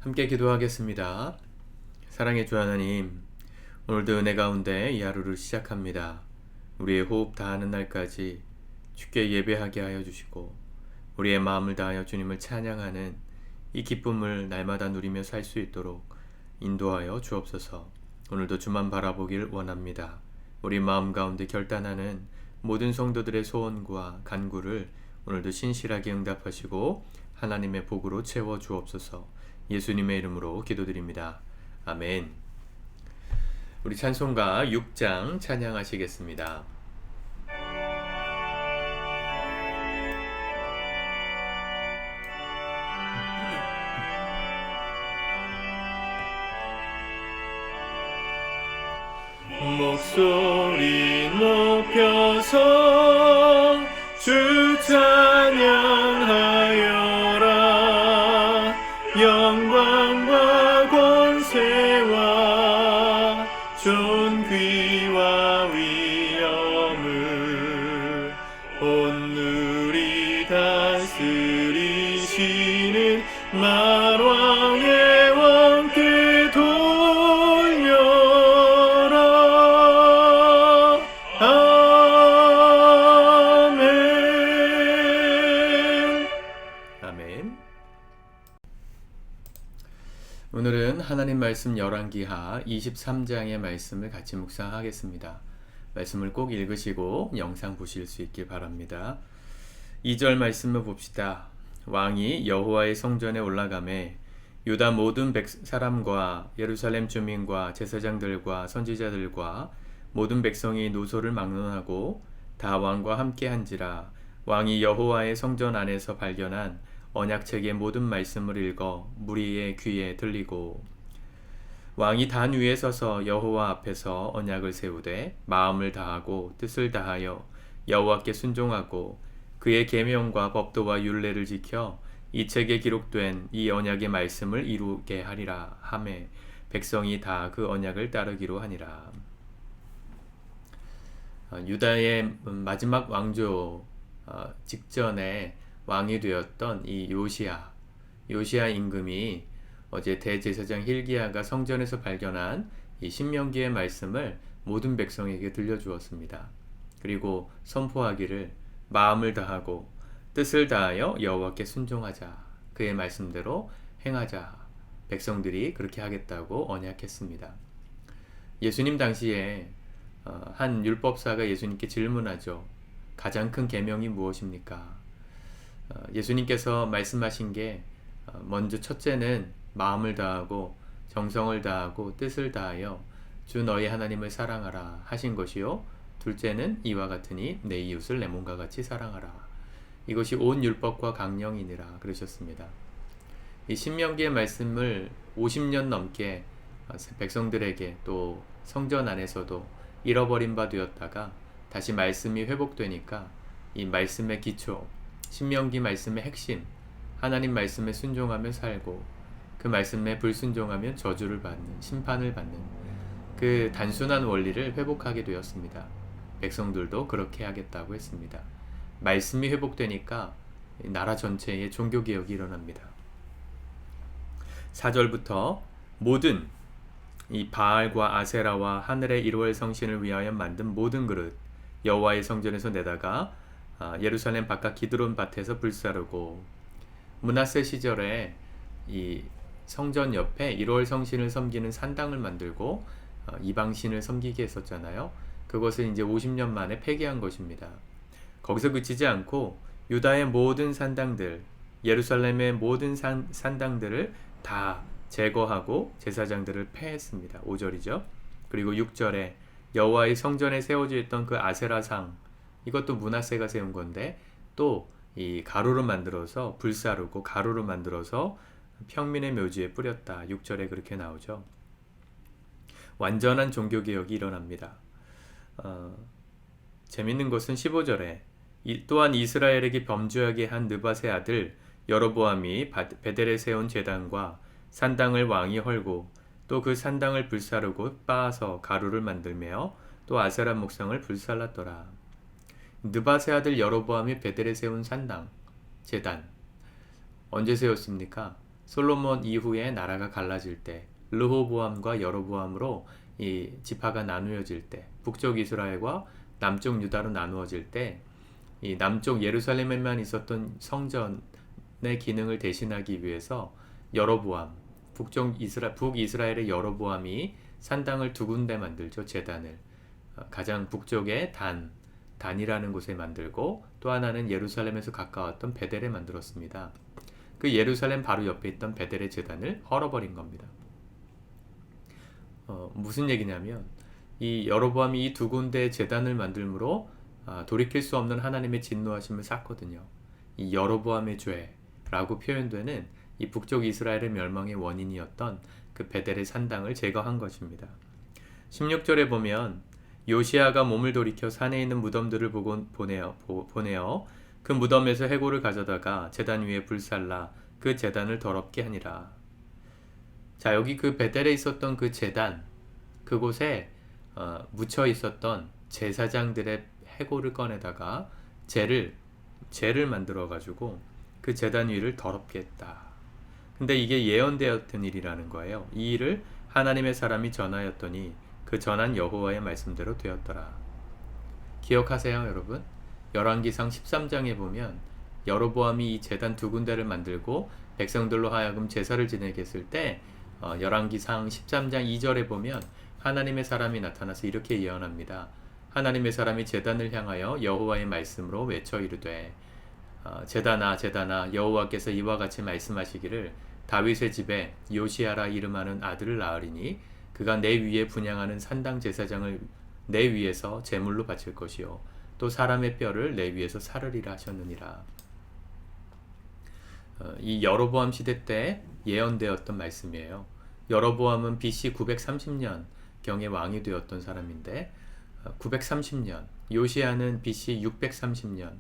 함께 기도하겠습니다. 사랑의 주 하나님, 오늘도 은혜 가운데 이 하루를 시작합니다. 우리의 호흡 다하는 날까지 주께 예배하게 하여 주시고 우리의 마음을 다하여 주님을 찬양하는 이 기쁨을 날마다 누리며 살 수 있도록 인도하여 주옵소서. 오늘도 주만 바라보길 원합니다. 우리 마음 가운데 결단하는 모든 성도들의 소원과 간구를 오늘도 신실하게 응답하시고 하나님의 복으로 채워 주옵소서. 예수님의 이름으로 기도드립니다. 아멘. 우리 찬송가 6장 찬양하시겠습니다. 목소리 높여서 주 찬양하여라. 영광과 권세와 존귀와 위엄을 온누리 다스리시는 만왕의 왕께 돌려라. 아멘. 아멘. 오늘은 하나님 말씀 열왕기하 23장의 말씀을 같이 묵상하겠습니다. 말씀을 꼭 읽으시고 영상 보실 수 있길 바랍니다. 2절 말씀을 봅시다. 왕이 여호와의 성전에 올라가매 유다 모든 사람과 예루살렘 주민과 제사장들과 선지자들과 모든 백성이 노소를 막론하고 다 왕과 함께 한지라. 왕이 여호와의 성전 안에서 발견한 언약책의 모든 말씀을 읽어 무리의 귀에 들리고 왕이 단 위에 서서 여호와 앞에서 언약을 세우되 마음을 다하고 뜻을 다하여 여호와께 순종하고 그의 계명과 법도와 율례를 지켜 이 책에 기록된 이 언약의 말씀을 이루게 하리라 하매 백성이 다 그 언약을 따르기로 하니라. 유다의 마지막 왕조 직전에 왕이 되었던 이 요시야 임금이 어제 대제사장 힐기야가 성전에서 발견한 이 신명기의 말씀을 모든 백성에게 들려주었습니다. 그리고 선포하기를 마음을 다하고 뜻을 다하여 여호와께 순종하자. 그의 말씀대로 행하자. 백성들이 그렇게 하겠다고 언약했습니다. 예수님 당시에 한 율법사가 예수님께 질문하죠. 가장 큰 계명이 무엇입니까? 예수님께서 말씀하신 게 먼저 첫째는 마음을 다하고 정성을 다하고 뜻을 다하여 주 너희 하나님을 사랑하라 하신 것이요, 둘째는 이와 같으니 내 이웃을 내 몸과 같이 사랑하라. 이것이 온 율법과 강령이니라 그러셨습니다. 이 신명기의 말씀을 50년 넘게 백성들에게 또 성전 안에서도 잃어버린 바 되었다가 다시 말씀이 회복되니까 이 말씀의 기초, 신명기 말씀의 핵심, 하나님 말씀에 순종하며 살고 그 말씀에 불순종하면 저주를 받는, 심판을 받는 그 단순한 원리를 회복하게 되었습니다. 백성들도 그렇게 하겠다고 했습니다. 말씀이 회복되니까 나라 전체에 종교개혁이 일어납니다. 4절부터 모든 이 바알과 아세라와 하늘의 일월 성신을 위하여 만든 모든 그릇 여호와의 성전에서 내다가 예루살렘 바깥 기드론 밭에서 불사르고, 므낫세 시절에 이 성전 옆에 일월 성신을 섬기는 산당을 만들고 이방신을 섬기게 했었잖아요. 그것을 이제 50년 만에 폐기한 것입니다. 거기서 그치지 않고 유다의 모든 산당들, 예루살렘의 모든 산당들을 다 제거하고 제사장들을 폐했습니다. 5절이죠. 그리고 6절에 여호와의 성전에 세워져 있던 그 아세라상, 이것도 므낫세가 세운 건데 또 이 가루로 만들어서 불사르고 가루로 만들어서 평민의 묘지에 뿌렸다. 6절에 그렇게 나오죠. 완전한 종교개혁이 일어납니다. 재밌는 것은 15절에 또한 이스라엘에게 범죄하게 한 느밧의 아들 여로보암이 베델에 세운 제단과 산당을 왕이 헐고 또 그 산당을 불사르고 빻아서 가루를 만들며 또 아세라 목상을 불살랐더라. 느밧의 아들 여로보암이 베델에 세운 산당, 제단 언제 세웠습니까? 솔로몬 이후에 나라가 갈라질 때, 르호보암과 여로보암으로 이 지파가 나누어질 때, 북쪽 이스라엘과 남쪽 유다로 나누어질 때, 이 남쪽 예루살렘에만 있었던 성전의 기능을 대신하기 위해서 여로보암, 북이스라엘의 여로보암이 산당을 두 군데 만들죠. 제단을 가장 북쪽에 단이라는 곳에 만들고, 또 하나는 예루살렘에서 가까웠던 베델에 만들었습니다. 그 예루살렘 바로 옆에 있던 베델의 제단을 헐어버린 겁니다. 무슨 얘기냐면 이 여로보암이 이 두 군데의 제단을 만들므로 돌이킬 수 없는 하나님의 진노하심을 샀거든요. 이 여로보암의 죄라고 표현되는 이 북쪽 이스라엘의 멸망의 원인이었던 그 베델의 산당을 제거한 것입니다. 16절에 보면 요시아가 몸을 돌이켜 산에 있는 무덤들을 보내어 그 무덤에서 해골을 가져다가 제단 위에 불살라 그 제단을 더럽게 하니라. 자, 여기 그 베델에 있었던 그 제단, 그곳에 묻혀 있었던 제사장들의 해골을 꺼내다가 재를 만들어 가지고 그 제단 위를 더럽게 했다. 근데 이게 예언되었던 일이라는 거예요. 이 일을 하나님의 사람이 전하였더니 그 전한 여호와의 말씀대로 되었더라. 기억하세요, 여러분? 열왕기상 13장에 보면 여로보암이 이 제단 두 군데를 만들고 백성들로 하여금 제사를 지내게 했을 때 열왕기상 13장 2절에 보면 하나님의 사람이 나타나서 이렇게 예언합니다. 하나님의 사람이 제단을 향하여 여호와의 말씀으로 외쳐 이르되 제단아 제단아 여호와께서 이와 같이 말씀하시기를 다윗의 집에 요시아라 이름하는 아들을 낳으리니 그가 내 위에 분향하는 산당 제사장을 내 위에서 제물로 바칠 것이요 또 사람의 뼈를 내 위에서 사르리라 하셨느니라. 이 여로보암 시대 때 예언되었던 말씀이에요. 여로보암은 BC 930년 경에 왕이 되었던 사람인데 930년, 요시아는 BC 630년,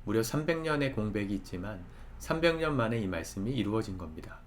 무려 300년의 공백이 있지만 300년 만에 이 말씀이 이루어진 겁니다.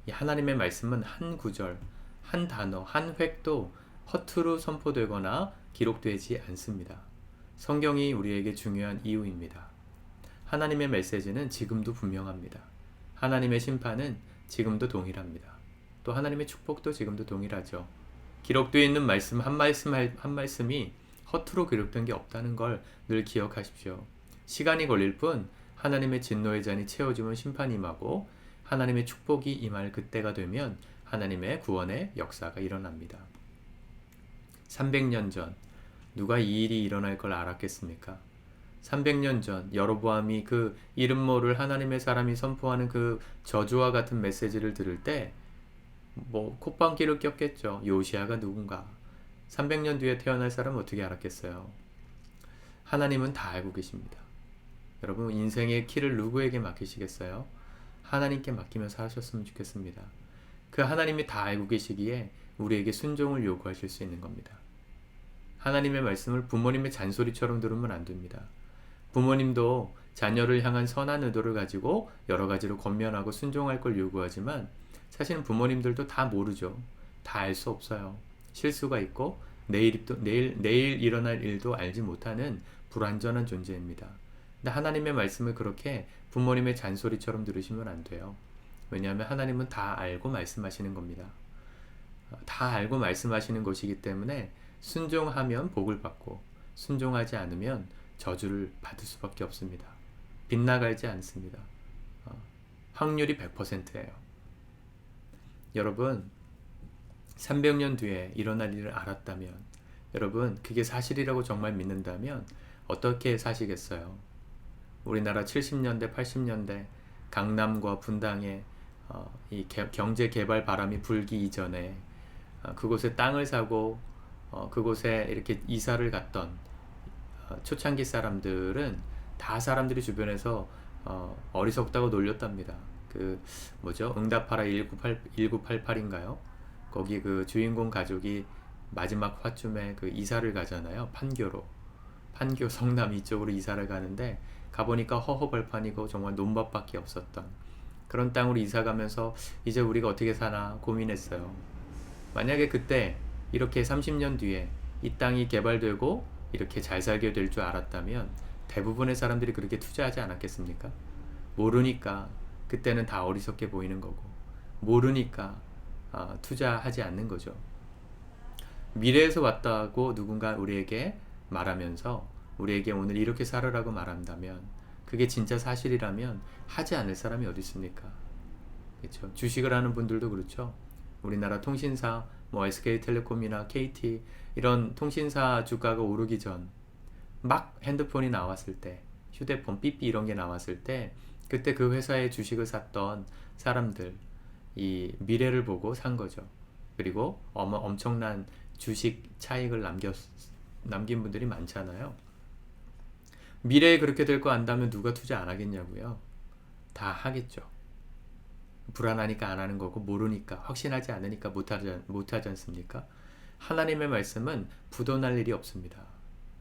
이 하나님의 말씀은 한 구절, 한 단어, 한 획도 허투루 선포되거나 기록되지 않습니다. 성경이 우리에게 중요한 이유입니다. 하나님의 메시지는 지금도 분명합니다. 하나님의 심판은 지금도 동일합니다. 또 하나님의 축복도 지금도 동일하죠. 기록되어 있는 말씀 한 말씀이 허투루 기록된 게 없다는 걸 늘 기억하십시오. 시간이 걸릴 뿐 하나님의 진노의 잔이 채워지면 심판이 임하고 하나님의 축복이 임할 그때가 되면 하나님의 구원의 역사가 일어납니다. 300년 전 누가 이 일이 일어날 걸 알았겠습니까? 300년 전 여로보암이 그 이름 모를 하나님의 사람이 선포하는 그 저주와 같은 메시지를 들을 때 콧방귀를 꼈겠죠. 요시아가 누군가? 300년 뒤에 태어날 사람은 어떻게 알았겠어요? 하나님은 다 알고 계십니다. 여러분 인생의 키를 누구에게 맡기시겠어요? 하나님께 맡기며 사셨으면 좋겠습니다. 그 하나님이 다 알고 계시기에 우리에게 순종을 요구하실 수 있는 겁니다. 하나님의 말씀을 부모님의 잔소리처럼 들으면 안 됩니다. 부모님도 자녀를 향한 선한 의도를 가지고 여러 가지로 권면하고 순종할 걸 요구하지만 사실은 부모님들도 다 모르죠. 다 알 수 없어요. 실수가 있고 내일 일어날 일도 알지 못하는 불완전한 존재입니다. 근데 하나님의 말씀을 그렇게 부모님의 잔소리처럼 들으시면 안 돼요. 왜냐하면 하나님은 다 알고 말씀하시는 겁니다. 다 알고 말씀하시는 것이기 때문에 순종하면 복을 받고 순종하지 않으면 저주를 받을 수밖에 없습니다. 빗나가지 않습니다. 확률이 100%예요. 여러분 300년 뒤에 일어날 일을 알았다면 여러분 그게 사실이라고 정말 믿는다면 어떻게 사시겠어요? 우리나라 70년대 80년대 강남과 분당에 이 경제 개발 바람이 불기 이전에 그곳에 땅을 사고 그곳에 이렇게 이사를 갔던 초창기 사람들은 다 사람들이 주변에서 어리석다고 놀렸답니다. 그 뭐죠? 응답하라 1988인가요? 거기 그 주인공 가족이 마지막 화쯤에 그 이사를 가잖아요. 판교 성남 이쪽으로 이사를 가는데 가보니까 허허벌판이고 정말 논밭밖에 없었던 그런 땅으로 이사 가면서 이제 우리가 어떻게 사나 고민했어요. 만약에 그때 이렇게 30년 뒤에 이 땅이 개발되고 이렇게 잘 살게 될 줄 알았다면 대부분의 사람들이 그렇게 투자하지 않았겠습니까? 모르니까 그때는 다 어리석게 보이는 거고, 모르니까 투자하지 않는 거죠. 미래에서 왔다고 누군가 우리에게 말하면서 우리에게 오늘 이렇게 살으라고 말한다면, 그게 진짜 사실이라면 하지 않을 사람이 어디 있습니까? 그렇죠? 주식을 하는 분들도 그렇죠. 우리나라 통신사 뭐 SK텔레콤이나 KT 이런 통신사 주가가 오르기 전 막 핸드폰이 나왔을 때, 휴대폰 삐삐 이런 게 나왔을 때, 그때 그 회사의 주식을 샀던 사람들, 이 미래를 보고 산 거죠. 그리고 엄청난 주식 차익을 남긴 분들이 많잖아요. 미래에 그렇게 될 거 안다면 누가 투자 안 하겠냐고요? 다 하겠죠. 불안하니까 안 하는 거고, 모르니까, 확신하지 않으니까 못하지 않습니까? 하나님의 말씀은 부도날 일이 없습니다.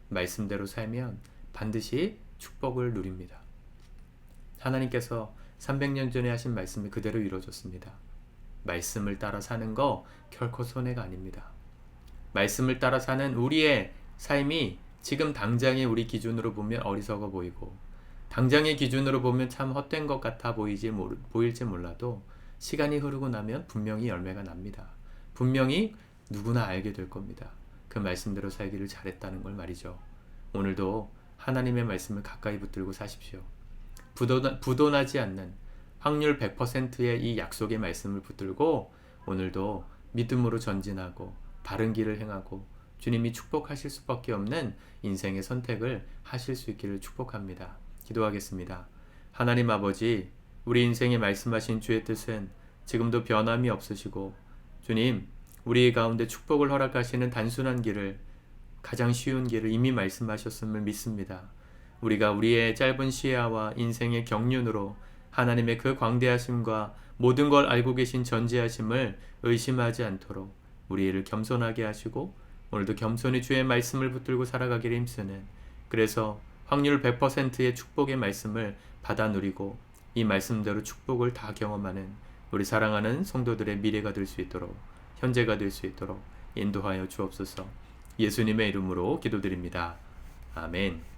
말씀대로 살면 반드시 축복을 누립니다. 하나님께서 300년 전에 하신 말씀이 그대로 이루어졌습니다. 말씀을 따라 사는 거 결코 손해가 아닙니다. 말씀을 따라 사는 우리의 삶이 지금 당장의 우리 기준으로 보면 어리석어 보이고, 당장의 기준으로 보면 참 헛된 것 같아 보일지 몰라도, 시간이 흐르고 나면 분명히 열매가 납니다. 분명히 누구나 알게 될 겁니다. 그 말씀대로 살기를 잘했다는 걸 말이죠. 오늘도 하나님의 말씀을 가까이 붙들고 사십시오. 부도나지 않는 확률 100%의 이 약속의 말씀을 붙들고 오늘도 믿음으로 전진하고 바른 길을 행하고 주님이 축복하실 수밖에 없는 인생의 선택을 하실 수 있기를 축복합니다. 기도하겠습니다. 하나님 아버지, 우리 인생에 말씀하신 주의 뜻은 지금도 변함이 없으시고, 주님, 우리 가운데 축복을 허락하시는 단순한 길을, 가장 쉬운 길을 이미 말씀하셨음을 믿습니다. 우리가 우리의 짧은 시야와 인생의 경륜으로 하나님의 그 광대하심과 모든 걸 알고 계신 전지하심을 의심하지 않도록 우리를 겸손하게 하시고, 오늘도 겸손히 주의 말씀을 붙들고 살아가기를 힘쓰는, 그래서 확률 100%의 축복의 말씀을 받아 누리고 이 말씀대로 축복을 다 경험하는 우리 사랑하는 성도들의 미래가 될 수 있도록, 현재가 될 수 있도록 인도하여 주옵소서. 예수님의 이름으로 기도드립니다. 아멘.